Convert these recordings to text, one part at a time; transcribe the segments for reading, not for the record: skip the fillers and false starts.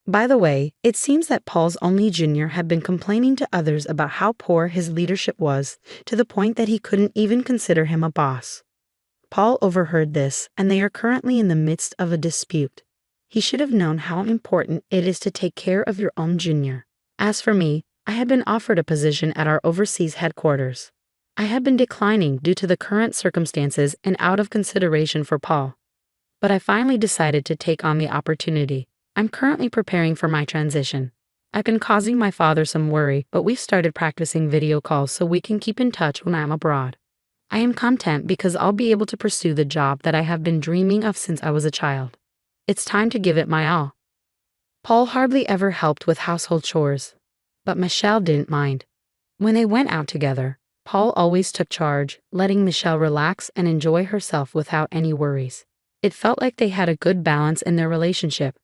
By the way, it seems that Paul's only junior had been complaining to others about how poor his leadership was, to the point that he couldn't even consider him a boss. Paul overheard this, and they are currently in the midst of a dispute. He should have known how important it is to take care of your own junior. As for me, I had been offered a position at our overseas headquarters. I had been declining due to the current circumstances and out of consideration for Paul. But I finally decided to take on the opportunity. I'm currently preparing for my transition. I've been causing my father some worry, but we've started practicing video calls so we can keep in touch when I'm abroad. I am content because I'll be able to pursue the job that I have been dreaming of since I was a child. It's time to give it my all. Paul hardly ever helped with household chores, but Michelle didn't mind. When they went out together, Paul always took charge, letting Michelle relax and enjoy herself without any worries. It felt like they had a good balance in their relationship.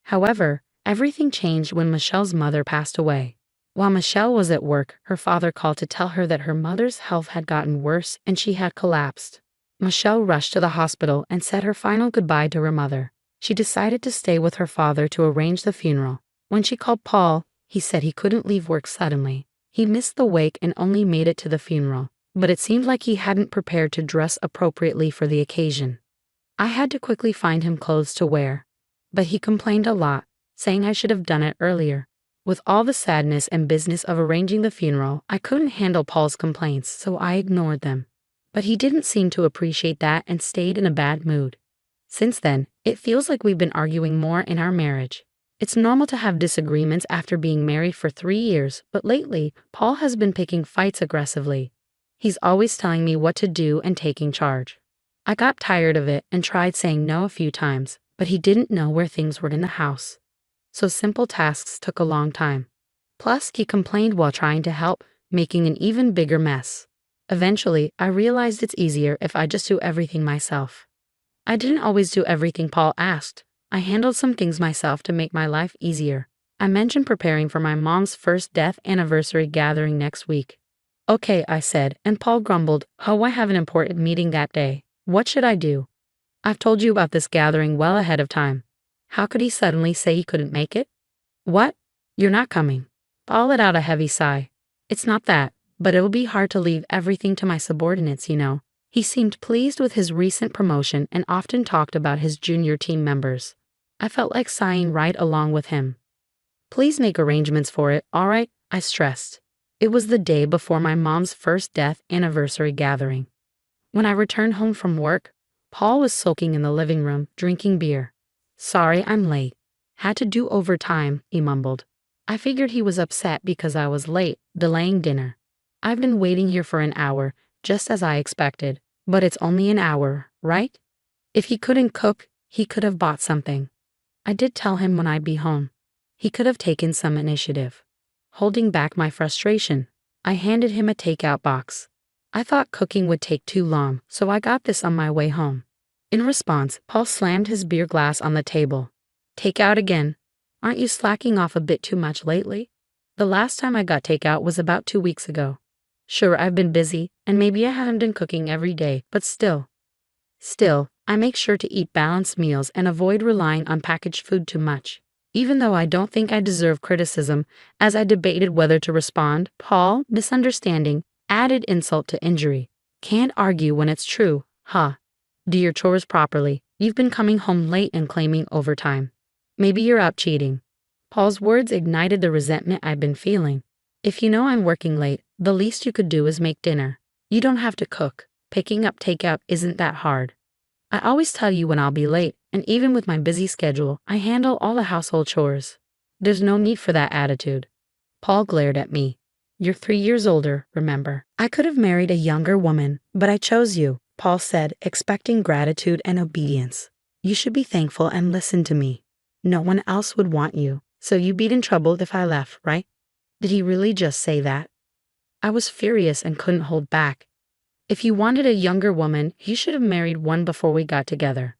However, everything changed when Michelle's mother passed away. While Michelle was at work, her father called to tell her that her mother's health had gotten worse and she had collapsed. Michelle rushed to the hospital and said her final goodbye to her mother. She decided to stay with her father to arrange the funeral. When she called Paul, he said he couldn't leave work suddenly. He missed the wake and only made it to the funeral, but it seemed like he hadn't prepared to dress appropriately for the occasion. I had to quickly find him clothes to wear, but he complained a lot, saying I should have done it earlier. With all the sadness and business of arranging the funeral, I couldn't handle Paul's complaints, so I ignored them. But he didn't seem to appreciate that and stayed in a bad mood. Since then, it feels like we've been arguing more in our marriage. It's normal to have disagreements after being married for 3 years, but lately, Paul has been picking fights aggressively. He's always telling me what to do and taking charge. I got tired of it and tried saying no a few times, but he didn't know where things were in the house. So simple tasks took a long time. Plus, he complained while trying to help, making an even bigger mess. Eventually, I realized it's easier if I just do everything myself. I didn't always do everything Paul asked. I handled some things myself to make my life easier. I mentioned preparing for my mom's first death anniversary gathering next week. Okay, I said, and Paul grumbled, oh, I have an important meeting that day. What should I do? I've told you about this gathering well ahead of time. How could he suddenly say he couldn't make it? What? You're not coming. Paul let out a heavy sigh. It's not that, but it'll be hard to leave everything to my subordinates, you know. He seemed pleased with his recent promotion and often talked about his junior team members. I felt like sighing right along with him. Please make arrangements for it, all right? I stressed. It was the day before my mom's first death anniversary gathering. When I returned home from work, Paul was sulking in the living room, drinking beer. Sorry, I'm late. Had to do overtime, he mumbled. I figured he was upset because I was late, delaying dinner. I've been waiting here for an hour, just as I expected. But it's only an hour, right? If he couldn't cook, he could have bought something. I did tell him when I'd be home. He could have taken some initiative. Holding back my frustration, I handed him a takeout box. I thought cooking would take too long, so I got this on my way home. In response, Paul slammed his beer glass on the table. Takeout again? Aren't you slacking off a bit too much lately? The last time I got takeout was about 2 weeks ago. Sure, I've been busy, and maybe I haven't been cooking every day, but still, I make sure to eat balanced meals and avoid relying on packaged food too much. Even though I don't think I deserve criticism, as I debated whether to respond, Paul, misunderstanding, added insult to injury. Can't argue when it's true, huh? Do your chores properly. You've been coming home late and claiming overtime. Maybe you're out cheating. Paul's words ignited the resentment I've been feeling. If you know I'm working late, the least you could do is make dinner. You don't have to cook. Picking up takeout isn't that hard. I always tell you when I'll be late, and even with my busy schedule, I handle all the household chores. There's no need for that attitude. Paul glared at me. You're 3 years older, remember? I could have married a younger woman, but I chose you, Paul said, expecting gratitude and obedience. You should be thankful and listen to me. No one else would want you, so you'd be in trouble if I left, right? Did he really just say that? I was furious and couldn't hold back. If you wanted a younger woman, you should have married one before we got together.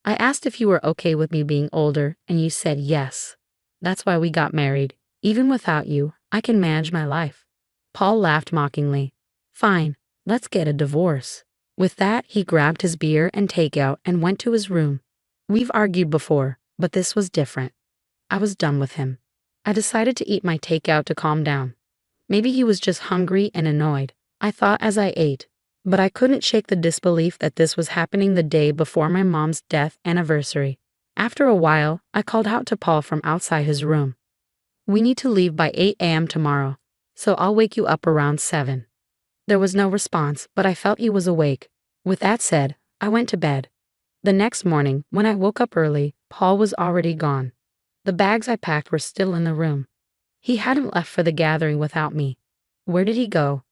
I asked if you were okay with me being older, and you said yes. That's why we got married. Even without you, I can manage my life. Paul laughed mockingly. Fine, let's get a divorce. With that, he grabbed his beer and takeout and went to his room. We've argued before, but this was different. I was done with him. I decided to eat my takeout to calm down. Maybe he was just hungry and annoyed, I thought as I ate. But I couldn't shake the disbelief that this was happening the day before my mom's death anniversary. After a while, I called out to Paul from outside his room. "We need to leave by 8 a.m. tomorrow, so I'll wake you up around 7. There was no response, but I felt he was awake. With that said, I went to bed. The next morning, when I woke up early, Paul was already gone. The bags I packed were still in the room. He hadn't left for the gathering without me. Where did he go?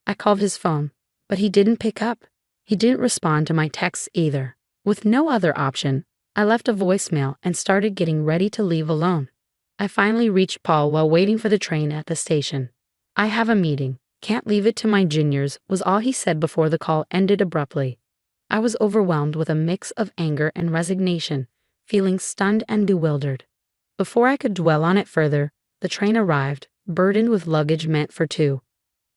I called his phone, but he didn't pick up. He didn't respond to my texts either. With no other option, I left a voicemail and started getting ready to leave alone. I finally reached Paul while waiting for the train at the station. "I have a meeting. Can't leave it to my juniors," was all he said before the call ended abruptly. I was overwhelmed with a mix of anger and resignation, feeling stunned and bewildered. Before I could dwell on it further, the train arrived, burdened with luggage meant for two.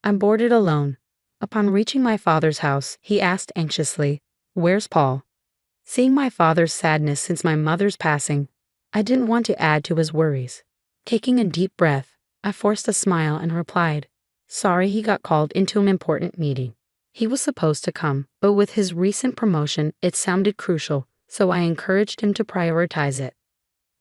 I boarded alone. Upon reaching my father's house, he asked anxiously, "Where's Paul?" Seeing my father's sadness since my mother's passing, I didn't want to add to his worries. Taking a deep breath, I forced a smile and replied, "Sorry, he got called into an important meeting." He was supposed to come, but with his recent promotion, it sounded crucial, so I encouraged him to prioritize it.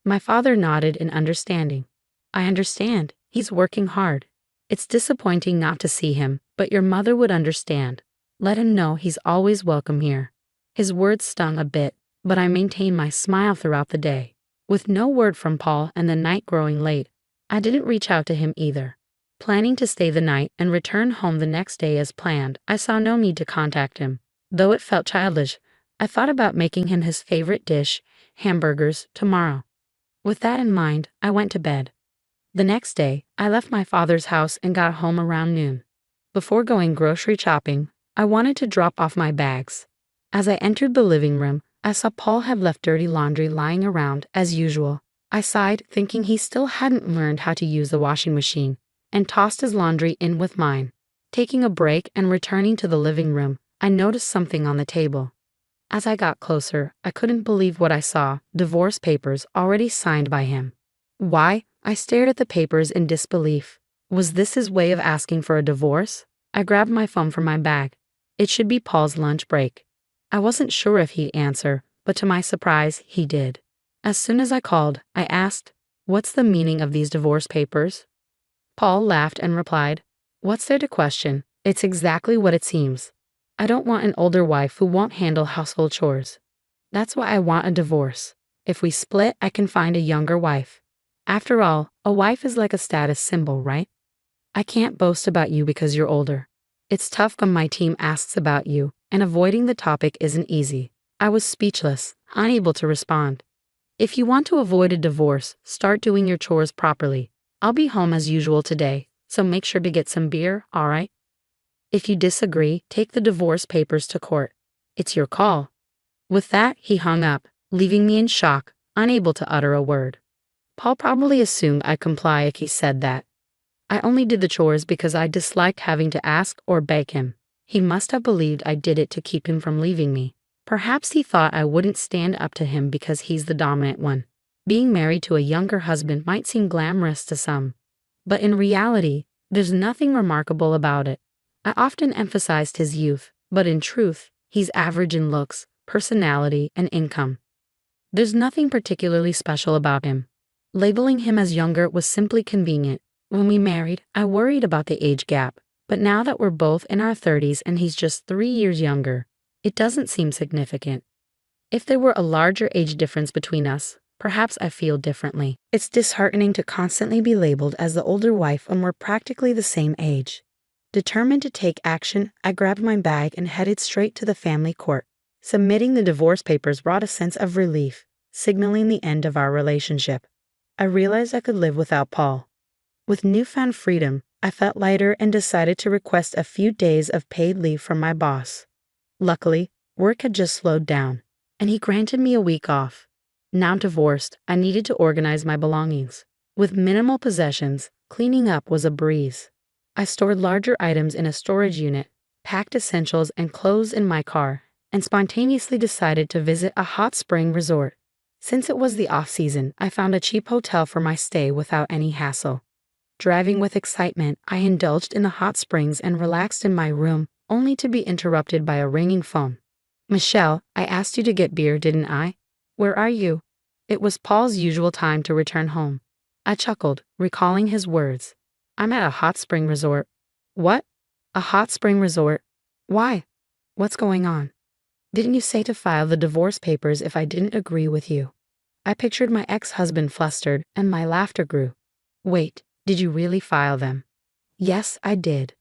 My father nodded in understanding. "I understand. He's working hard. It's disappointing not to see him, but your mother would understand. Let him know he's always welcome here." His words stung a bit, but I maintained my smile throughout the day. With no word from Paul and the night growing late, I didn't reach out to him either. Planning to stay the night and return home the next day as planned, I saw no need to contact him. Though it felt childish, I thought about making him his favorite dish, hamburgers, tomorrow. With that in mind, I went to bed. The next day, I left my father's house and got home around noon. Before going grocery shopping, I wanted to drop off my bags. As I entered the living room, I saw Paul had left dirty laundry lying around, as usual. I sighed, thinking he still hadn't learned how to use the washing machine, and tossed his laundry in with mine. Taking a break and returning to the living room, I noticed something on the table. As I got closer, I couldn't believe what I saw: divorce papers already signed by him. Why? I stared at the papers in disbelief. Was this his way of asking for a divorce? I grabbed my phone from my bag. It should be Paul's lunch break. I wasn't sure if he'd answer, but to my surprise, he did. As soon as I called, I asked, "What's the meaning of these divorce papers?" Paul laughed and replied, "What's there to question? It's exactly what it seems. I don't want an older wife who won't handle household chores. That's why I want a divorce. If we split, I can find a younger wife. After all, a wife is like a status symbol, right? I can't boast about you because you're older. It's tough when my team asks about you, and avoiding the topic isn't easy." I was speechless, unable to respond. "If you want to avoid a divorce, start doing your chores properly. I'll be home as usual today, so make sure to get some beer, all right? If you disagree, take the divorce papers to court. It's your call." With that, he hung up, leaving me in shock, unable to utter a word. Paul probably assumed I'd comply if he said that. I only did the chores because I disliked having to ask or beg him. He must have believed I did it to keep him from leaving me. Perhaps he thought I wouldn't stand up to him because he's the dominant one. Being married to a younger husband might seem glamorous to some, but in reality, there's nothing remarkable about it. I often emphasized his youth, but in truth, he's average in looks, personality, and income. There's nothing particularly special about him. Labeling him as younger was simply convenient. When we married, I worried about the age gap, but now that we're both in our 30s and he's just 3 years younger, it doesn't seem significant. If there were a larger age difference between us, perhaps I feel differently. It's disheartening to constantly be labeled as the older wife when we're practically the same age. Determined to take action, I grabbed my bag and headed straight to the family court. Submitting the divorce papers brought a sense of relief, signaling the end of our relationship. I realized I could live without Paul. With newfound freedom, I felt lighter and decided to request a few days of paid leave from my boss. Luckily, work had just slowed down, and he granted me a week off. Now divorced, I needed to organize my belongings. With minimal possessions, cleaning up was a breeze. I stored larger items in a storage unit, packed essentials and clothes in my car, and spontaneously decided to visit a hot spring resort. Since it was the off-season, I found a cheap hotel for my stay without any hassle. Driving with excitement, I indulged in the hot springs and relaxed in my room, only to be interrupted by a ringing phone. Michelle, I asked you to get beer, didn't I? Where are you? It was Paul's usual time to return home. I chuckled, recalling his words. I'm at a hot spring resort. What? A hot spring resort? Why? What's going on? Didn't you say to file the divorce papers if I didn't agree with you? I pictured my ex-husband flustered, and my laughter grew. Wait, did you really file them? Yes, I did.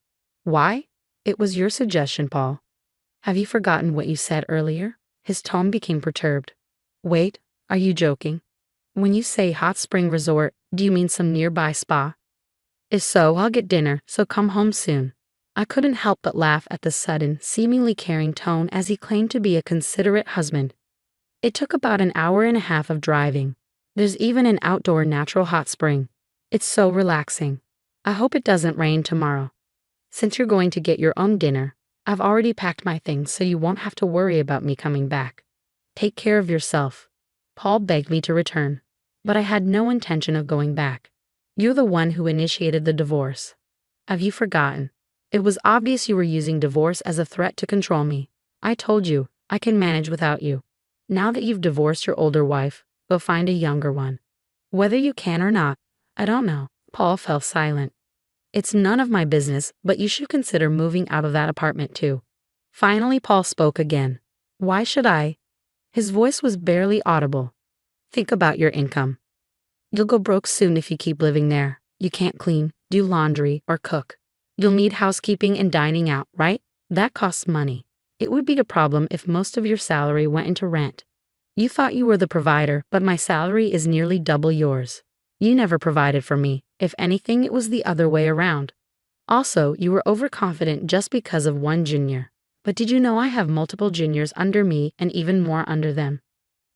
Why? It was your suggestion, Paul. Have you forgotten what you said earlier? His tone became perturbed. Wait, are you joking? When you say hot spring resort, do you mean some nearby spa? If so, I'll get dinner, so come home soon. I couldn't help but laugh at the sudden, seemingly caring tone as he claimed to be a considerate husband. It took about an hour and a half of driving. There's even an outdoor natural hot spring. It's so relaxing. I hope it doesn't rain tomorrow. Since you're going to get your own dinner, I've already packed my things so you won't have to worry about me coming back. Take care of yourself. Paul begged me to return, but I had no intention of going back. You're the one who initiated the divorce. Have you forgotten? It was obvious you were using divorce as a threat to control me. I told you, I can manage without you. Now that you've divorced your older wife, go find a younger one. Whether you can or not, I don't know. Paul fell silent. It's none of my business, but you should consider moving out of that apartment too. Finally, Paul spoke again. Why should I? His voice was barely audible. Think about your income. You'll go broke soon if you keep living there. You can't clean, do laundry, or cook. You'll need housekeeping and dining out, right? That costs money. It would be a problem if most of your salary went into rent. You thought you were the provider, but my salary is nearly double yours. You never provided for me. If anything, it was the other way around. Also, you were overconfident just because of one junior. But did you know I have multiple juniors under me and even more under them?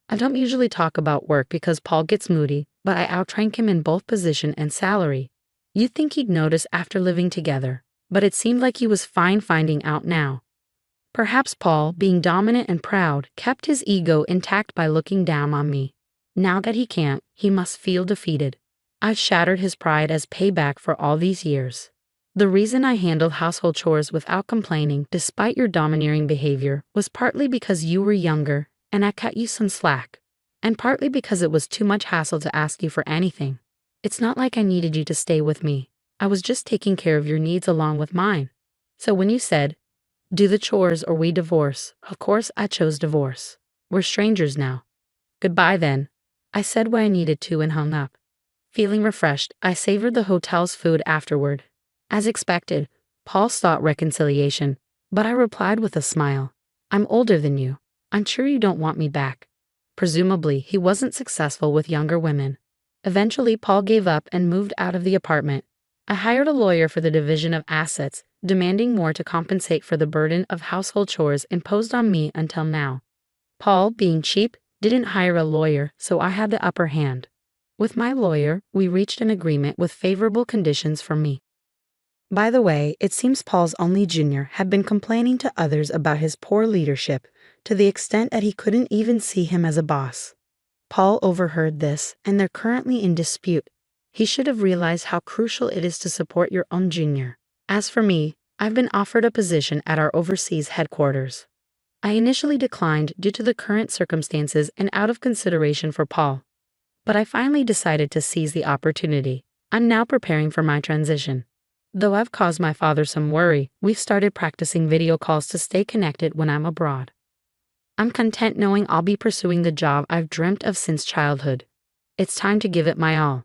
I don't usually talk about work because Paul gets moody, but I outrank him in both position and salary. You'd think he'd notice after living together, but it seemed like he was fine finding out now. Perhaps Paul, being dominant and proud, kept his ego intact by looking down on me. Now that he can't, he must feel defeated. I've shattered his pride as payback for all these years. The reason I handled household chores without complaining, despite your domineering behavior, was partly because you were younger and I cut you some slack, and partly because it was too much hassle to ask you for anything. It's not like I needed you to stay with me. I was just taking care of your needs along with mine. So when you said, do the chores or we divorce, of course I chose divorce. We're strangers now. Goodbye then. I said what I needed to and hung up. Feeling refreshed, I savored the hotel's food afterward. As expected, Paul sought reconciliation, but I replied with a smile. I'm older than you. I'm sure you don't want me back. Presumably, he wasn't successful with younger women. Eventually, Paul gave up and moved out of the apartment. I hired a lawyer for the division of assets, demanding more to compensate for the burden of household chores imposed on me until now. Paul, being cheap, didn't hire a lawyer, so I had the upper hand. With my lawyer, we reached an agreement with favorable conditions for me. By the way, it seems Paul's only junior had been complaining to others about his poor leadership, to the extent that he couldn't even see him as a boss. Paul overheard this, and they're currently in dispute. He should have realized how crucial it is to support your own junior. As for me, I've been offered a position at our overseas headquarters. I initially declined due to the current circumstances and out of consideration for Paul. But I finally decided to seize the opportunity. I'm now preparing for my transition. Though I've caused my father some worry, we've started practicing video calls to stay connected when I'm abroad. I'm content knowing I'll be pursuing the job I've dreamt of since childhood. It's time to give it my all.